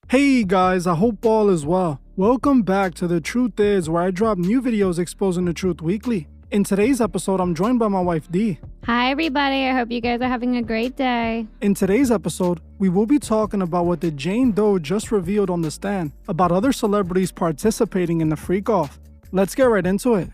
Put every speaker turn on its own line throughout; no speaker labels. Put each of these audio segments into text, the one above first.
Hey guys, I hope all is well. Welcome back to The Truth Is, where I drop new videos exposing the truth weekly. In today's episode, I'm joined by my wife Dee.
Hi everybody, I hope you guys are having a great day.
In today's episode, we will be talking about what the Jane Doe just revealed on the stand about other celebrities participating in the Freakoff. Let's get right into it.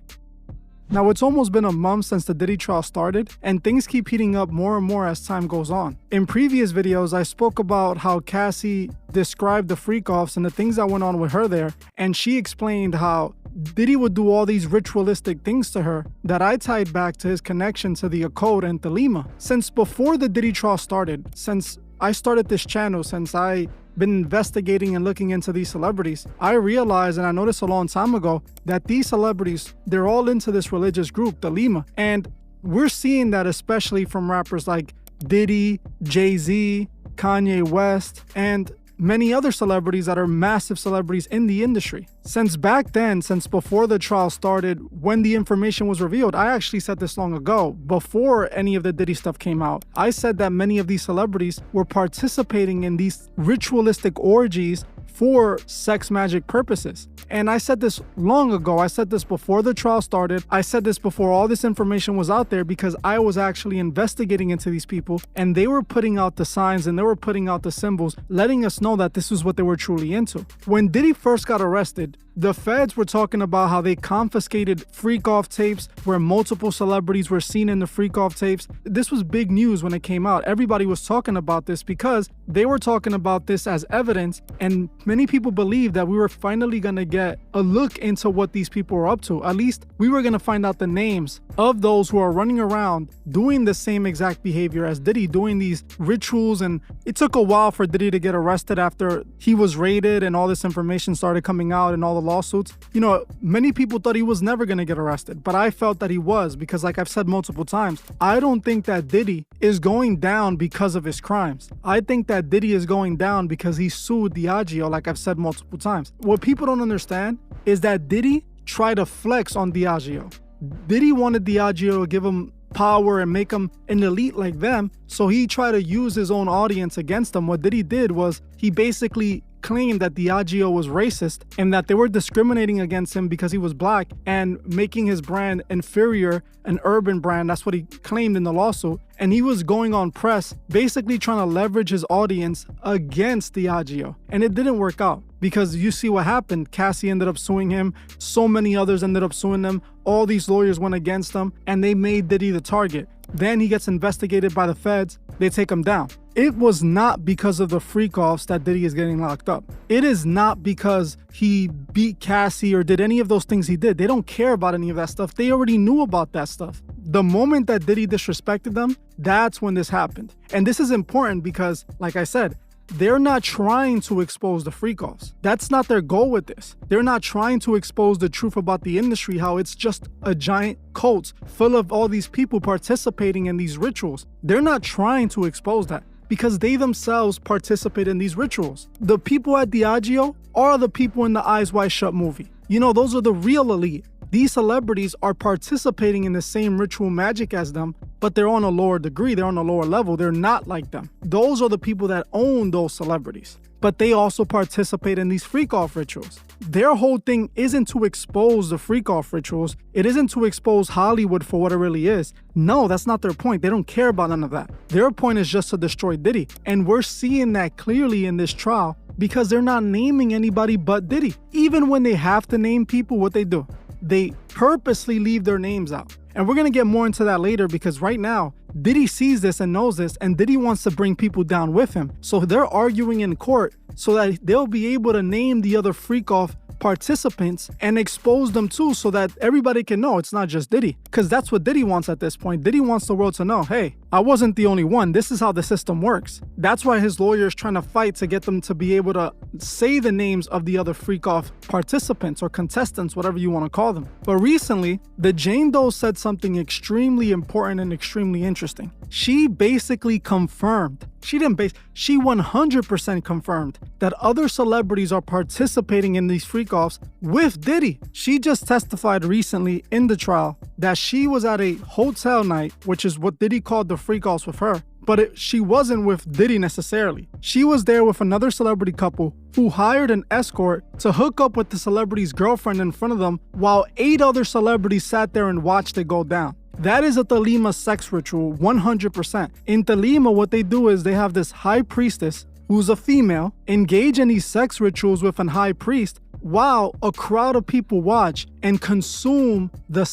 Now, it's almost been a month since the Diddy trial started, and things keep heating up more and more as time goes on. In previous videos, I spoke about how Cassie described the Freakoffs and the things that went on with her there, and she explained how Diddy would do all these ritualistic things to her that I tied back to his connection to the occult and Thelema. Since before the Diddy trial started, since I started this channel, since I been investigating and looking into these celebrities, I realized, and I noticed a long time ago, that these celebrities, they're all into this religious group, Thelema. And we're seeing that especially from rappers like Diddy, Jay-Z, Kanye West, and many other celebrities that are massive celebrities in the industry. Since back then, since before the trial started, when the information was revealed, I actually said this long ago, before any of the Diddy stuff came out, I said that many of these celebrities were participating in these ritualistic orgies for sex magic purposes. And I said this long ago. I said this before the trial started. I said this before all this information was out there, because I was actually investigating into these people, and they were putting out the signs and they were putting out the symbols, letting us know that this is what they were truly into. When Diddy first got arrested, the feds were talking about how they confiscated Freakoff tapes where multiple celebrities were seen in the Freakoff tapes. This was big news when it came out. Everybody was talking about this because they were talking about this as evidence, and many people believed that we were finally going to get a look into what these people were up to. At least we were going to find out the names of those who are running around doing the same exact behavior as Diddy, doing these rituals. And it took a while for Diddy to get arrested after he was raided and all this information started coming out and all the lawsuits. You know, many people thought he was never going to get arrested, but I felt that he was, because like I've said multiple times, I don't think that Diddy is going down because of his crimes. I think that Diddy is going down because he sued Diageo, like I've said multiple times. What people don't understand is that Diddy tried to flex on Diageo. Diddy wanted Diageo to give him power and make him an elite like them, so he tried to use his own audience against them. What Diddy did was he basically claimed that Diageo was racist and that they were discriminating against him because he was black and making his brand inferior, an urban brand. That's what he claimed in the lawsuit. And he was going on press, basically trying to leverage his audience against Diageo. And it didn't work out, because you see what happened. Cassie ended up suing him. So many others ended up suing them. All these lawyers went against him, and they made Diddy the target. Then he gets investigated by the feds. They take him down. It was not because of the Freakoffs that Diddy is getting locked up. It is not because he beat Cassie or did any of those things he did. They don't care about any of that stuff. They already knew about that stuff. The moment that Diddy disrespected them, that's when this happened. And this is important because, like I said, they're not trying to expose the Freakoffs. That's not their goal with this. They're not trying to expose the truth about the industry, how it's just a giant cult full of all these people participating in these rituals. They're not trying to expose that, because they themselves participate in these rituals. The people at Diageo are the people in the Eyes Wide Shut movie. You know, those are the real elite. These celebrities are participating in the same ritual magic as them, but they're on a lower degree. They're on a lower level. They're not like them. Those are the people that own those celebrities, but they also participate in these Freakoff rituals. Their whole thing isn't to expose the Freakoff rituals. It isn't to expose Hollywood for what it really is. No, that's not their point. They don't care about none of that. Their point is just to destroy Diddy. And we're seeing that clearly in this trial, because they're not naming anybody but Diddy. Even when they have to name people, what they do, they purposely leave their names out. And we're going to get more into that later, because right now, Diddy sees this and knows this, and Diddy wants to bring people down with him. So they're arguing in court so that they'll be able to name the other Freakoff participants and expose them too, so that everybody can know it's not just Diddy. Because that's what Diddy wants at this point. Diddy wants the world to know, hey, I wasn't the only one. This is how the system works. That's why his lawyer is trying to fight to get them to be able to say the names of the other Freakoff participants or contestants, whatever you want to call them. But recently, the Jane Doe said something extremely important and extremely interesting. She basically confirmed, she 100% confirmed that other celebrities are participating in these Freakoffs with Diddy. She just testified recently in the trial that she was at a hotel night, which is what Diddy called the Freakoffs with her, but she wasn't with Diddy necessarily. She was there with another celebrity couple who hired an escort to hook up with the celebrity's girlfriend in front of them while 8 other celebrities sat there and watched it go down. That is a Tolima sex ritual, 100%. In Tolima, what they do is they have this high priestess who's a female engage in these sex rituals with an high priest while a crowd of people watch and consume the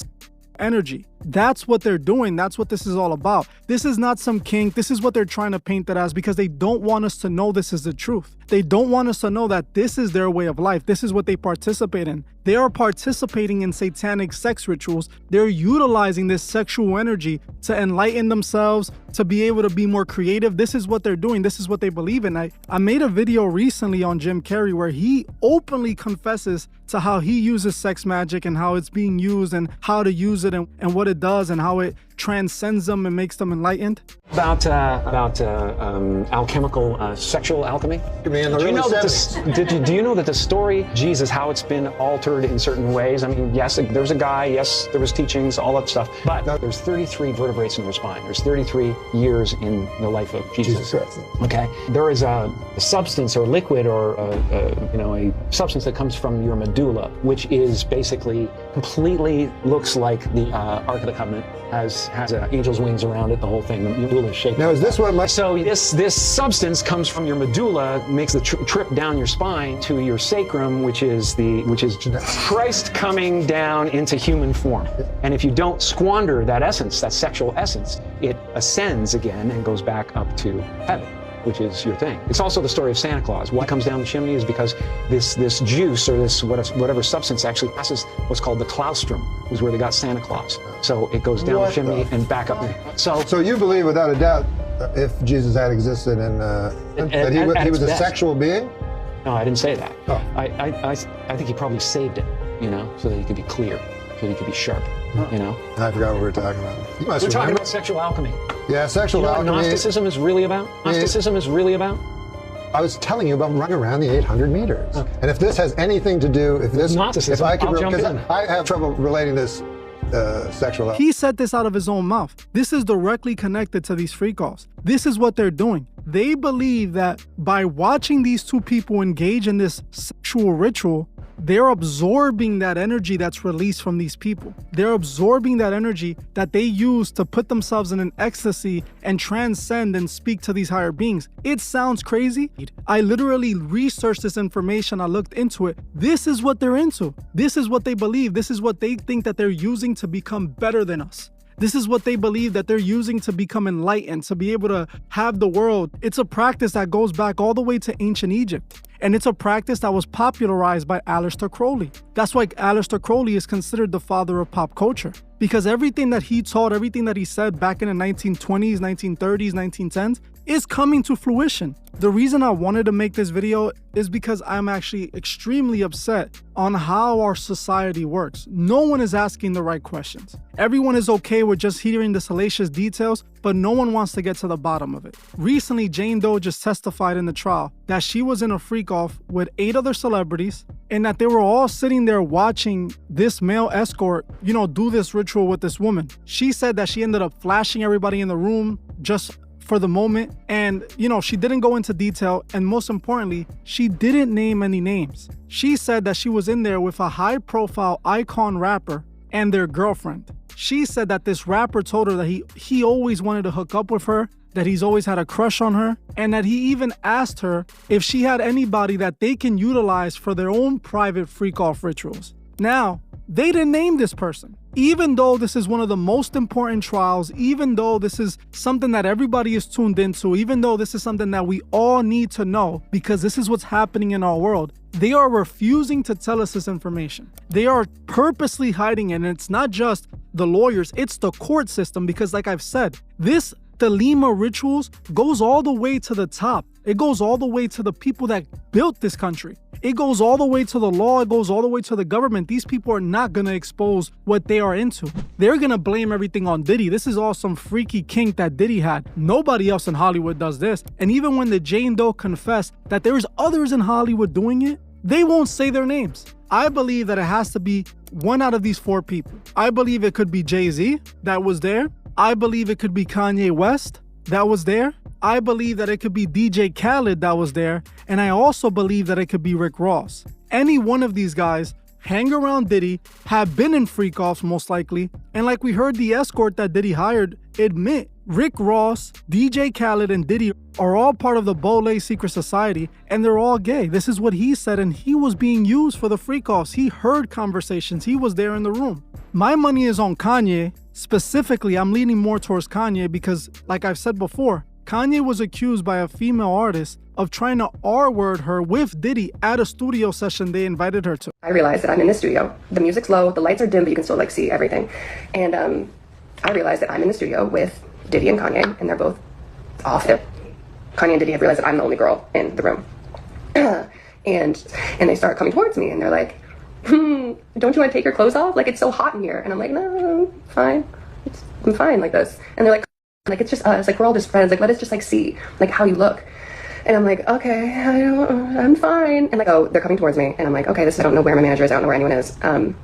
energy. That's what they're doing. That's what this is all about. This is not some kink. This is what they're trying to paint it as because they don't want us to know this is the truth. They don't want us to know that this is their way of life. This is what they participate in. They are participating in satanic sex rituals. They're utilizing this sexual energy to enlighten themselves, to be able to be more creative. This is what they're doing. This is what they believe in. I made a video recently on Jim Carrey where he openly confesses to how he uses sex magic and how it's being used and how to use it and what it does and how it transcends them and makes them enlightened.
About alchemical sexual alchemy. Do you know that do you know that the story Jesus, how it's been altered in certain ways? I mean, yes, there was a guy. Yes, there was teachings, all that stuff. But there's 33 vertebrae in their spine. There's 33 years in the life of Jesus. Okay. There is a substance or liquid or a substance that comes from your medulla, which is basically completely looks like the Ark of the Covenant. Has angel's wings around it, the whole thing. The medulla is shaped.
Now, is this what my...
So this substance comes from your medulla, makes the trip down your spine to your sacrum, which is Christ coming down into human form. And if you don't squander that essence, that sexual essence, it ascends again and goes back up to heaven, which is your thing. It's also the story of Santa Claus. What comes down the chimney is because this juice or this whatever substance actually passes what's called the claustrum, is where they got Santa Claus. So it goes down the chimney and back up.
So you believe without a doubt, if Jesus had existed and that he was a sexual being?
No, I didn't say that.
Oh.
I think he probably saved it, so that he could be clear, so that he could be sharp,
I forgot what we were talking about.
We're talking about sexual alchemy.
Yeah, sexual alchemy.
You know what Gnosticism is really about? Gnosticism is really about?
I was telling you about running around the 800 meters. Okay. And if this has anything to do,
Gnosticism,
I have trouble relating this sexual alchemy.
He said this out of his own mouth. This is directly connected to these freak-offs. This is what they're doing. They believe that by watching these two people engage in this sexual ritual, they're absorbing that energy that's released from these people. They're absorbing that energy that they use to put themselves in an ecstasy and transcend and speak to these higher beings. It sounds crazy. I literally researched this information. I looked into it. This is what they're into. This is what they believe. This is what they think that they're using to become better than us. This is what they believe that they're using to become enlightened, to be able to have the world. It's a practice that goes back all the way to ancient Egypt. And it's a practice that was popularized by Aleister Crowley. That's why Aleister Crowley is considered the father of pop culture. Because everything that he taught, everything that he said back in the 1920s, 1930s, 1910s, is coming to fruition. The reason I wanted to make this video is because I'm actually extremely upset on how our society works. No one is asking the right questions. Everyone is okay with just hearing the salacious details, but no one wants to get to the bottom of it. Recently, Jane Doe just testified in the trial that she was in a freak-off with 8 other celebrities and that they were all sitting there watching this male escort, do this ritual with this woman. She said that she ended up flashing everybody in the room just for the moment. And, she didn't go into detail. And most importantly, she didn't name any names. She said that she was in there with a high-profile icon rapper and their girlfriend. She said that this rapper told her that he always wanted to hook up with her, that he's always had a crush on her, and that he even asked her if she had anybody that they can utilize for their own private freak-off rituals. Now, they didn't name this person. Even though this is one of the most important trials, even though this is something that everybody is tuned into, even though this is something that we all need to know because this is what's happening in our world, they are refusing to tell us this information. They are purposely hiding it, and it's not just the lawyers, it's the court system because like I've said, this Tolima rituals goes all the way to the top. It goes all the way to the people that built this country. It goes all the way to the law. It goes all the way to the government. These people are not going to expose what they are into. They're going to blame everything on Diddy. This is all some freaky kink that Diddy had. Nobody else in Hollywood does this. And even when the Jane Doe confessed that there's others in Hollywood doing it, they won't say their names. I believe that it has to be one out of these 4 people. I believe it could be Jay-Z that was there. I believe it could be Kanye West that was there, I believe that it could be DJ Khaled that was there, and I also believe that it could be Rick Ross. Any one of these guys hang around Diddy, have been in Freakoffs most likely, and like we heard the escort that Diddy hired admit, Rick Ross, DJ Khaled, and Diddy are all part of the Bole secret society, and they're all gay. This is what he said, and he was being used for the Freakoffs. He heard conversations. He was there in the room. My money is on Kanye. Specifically, I'm leaning more towards Kanye because, like I've said before, Kanye was accused by a female artist of trying to R-word her with Diddy at a studio session they invited her to.
I realized that I'm in the studio. The music's low, the lights are dim, but you can still see everything. And I realized that I'm in the studio with Diddy and Kanye, and they're both off it. Kanye and Diddy have realized that I'm the only girl in the room. and they start coming towards me, and they're like, don't you want to take your clothes off? Like, it's so hot in here. And I'm like, no, fine. I'm fine like this. And they're like, it's just us. Like, we're all just friends. Like, let us just, see, how you look. And I'm like, okay, I'm fine. And, they're coming towards me. And I'm like, okay, I don't know where my manager is. I don't know where anyone is. And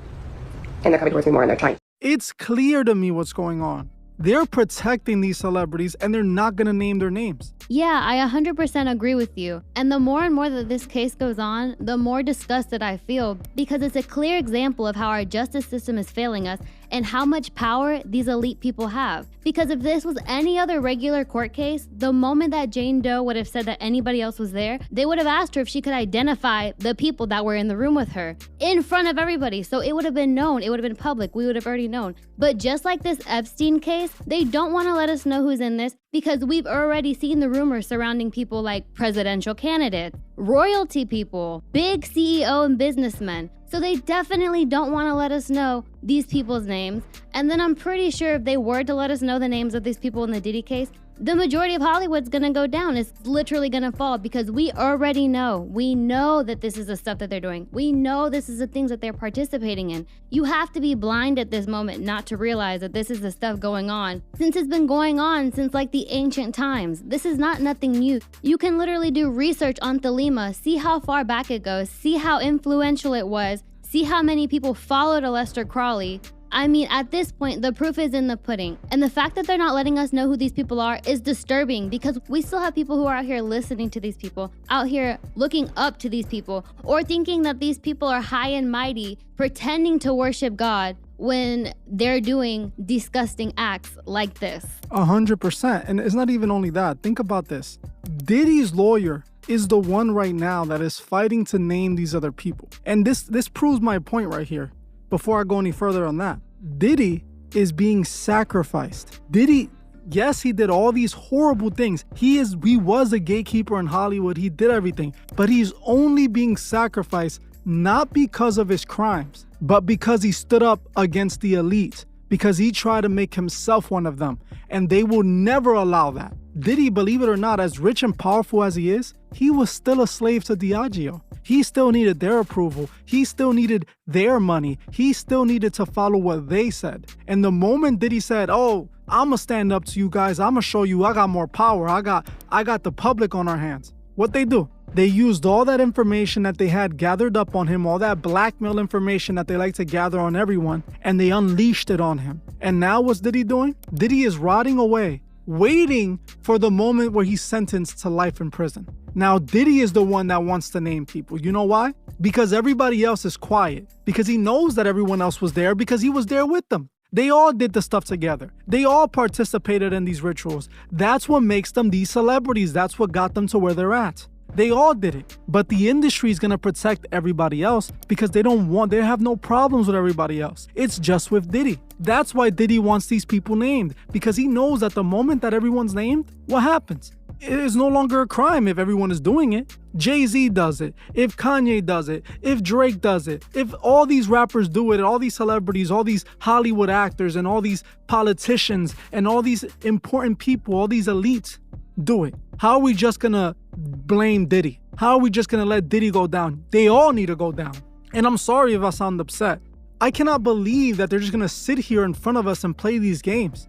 they're coming towards me more, and they're trying.
It's clear to me what's going on. They're protecting these celebrities, and they're not going to name their names.
Yeah, I 100% agree with you. And the more and more that this case goes on, the more disgusted I feel, because it's a clear example of how our justice system is failing us and how much power these elite people have. Because if this was any other regular court case, the moment that Jane Doe would have said that anybody else was there, they would have asked her if she could identify the people that were in the room with her in front of everybody. So it would have been known, it would have been public, we would have already known. But just like this Epstein case, they don't want to let us know who's in this because we've already seen the rumors surrounding people like presidential candidates, royalty people, big CEO and businessmen. So they definitely don't want to let us know these people's names. And then I'm pretty sure if they were to let us know the names of these people in the Diddy case, the majority of Hollywood's gonna go down. It's literally gonna fall because we already know. We know that this is the stuff that they're doing. We know this is the things that they're participating in. You have to be blind at this moment not to realize that this is the stuff going on, since it's been going on since the ancient times. This is not nothing new. You can literally do research on Thelema, see how far back it goes, see how influential it was, see how many people followed Aleister Crowley. I mean, at this point, the proof is in the pudding. And the fact that they're not letting us know who these people are is disturbing because we still have people who are out here listening to these people, out here looking up to these people, or thinking that these people are high and mighty, pretending to worship God when they're doing disgusting acts like this.
100%. And it's not even only that. Think about this. Diddy's lawyer is the one right now that is fighting to name these other people. And this proves my point right here. Before I go any further on that, Diddy is being sacrificed. Diddy, yes, he did all these horrible things. He was a gatekeeper in Hollywood. He did everything, but he's only being sacrificed not because of his crimes, but because he stood up against the elite, because he tried to make himself one of them, and they will never allow that. Diddy, believe it or not, as rich and powerful as he is, he was still a slave to Diageo. He still needed their approval. He still needed their money. He still needed to follow what they said. And the moment Diddy said, oh, I'm gonna stand up to you guys, I'm gonna show you I got more power, I got the public on our hands. What they do? They used all that information that they had gathered up on him, all that blackmail information that they like to gather on everyone, and they unleashed it on him. And now what's Diddy doing? Diddy is rotting away, waiting for the moment where he's sentenced to life in prison. Now, Diddy is the one that wants to name people. You know why? Because everybody else is quiet. Because he knows that everyone else was there because he was there with them. They all did the stuff together. They all participated in these rituals. That's what makes them these celebrities. That's what got them to where they're at. They all did it. But the industry is going to protect everybody else because they have no problems with everybody else. It's just with Diddy. That's why Diddy wants these people named, because he knows that the moment that everyone's named, what happens? It is no longer a crime if everyone is doing it. Jay-Z does it, if Kanye does it, if Drake does it, if all these rappers do it, all these celebrities, all these Hollywood actors, and all these politicians, and all these important people, all these elites do it. How are we just gonna blame Diddy? How are we just gonna let Diddy go down? They all need to go down. And I'm sorry if I sound upset. I cannot believe that they're just gonna sit here in front of us and play these games.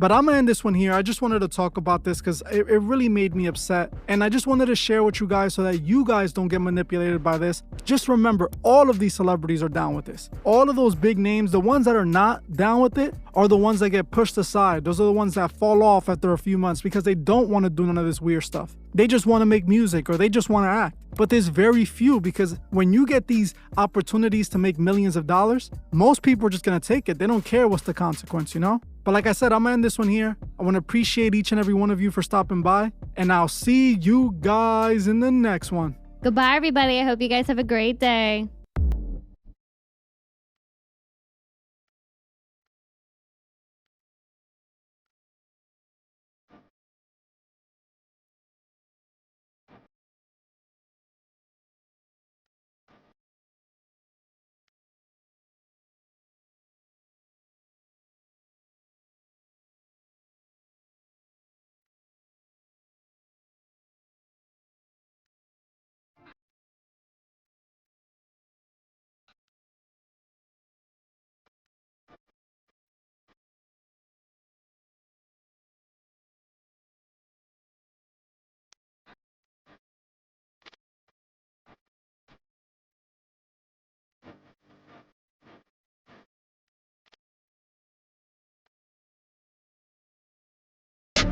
But I'm gonna end this one here. I just wanted to talk about this because it really made me upset. And I just wanted to share with you guys so that you guys don't get manipulated by this. Just remember, all of these celebrities are down with this. All of those big names, the ones that are not down with it are the ones that get pushed aside. Those are the ones that fall off after a few months because they don't want to do none of this weird stuff. They just want to make music or they just want to act. But there's very few, because when you get these opportunities to make millions of dollars, most people are just going to take it. They don't care what's the consequence, you know? But like I said, I'm going to end this one here. I want to appreciate each and every one of you for stopping by, and I'll see you guys in the next one.
Goodbye, everybody. I hope you guys have a great day.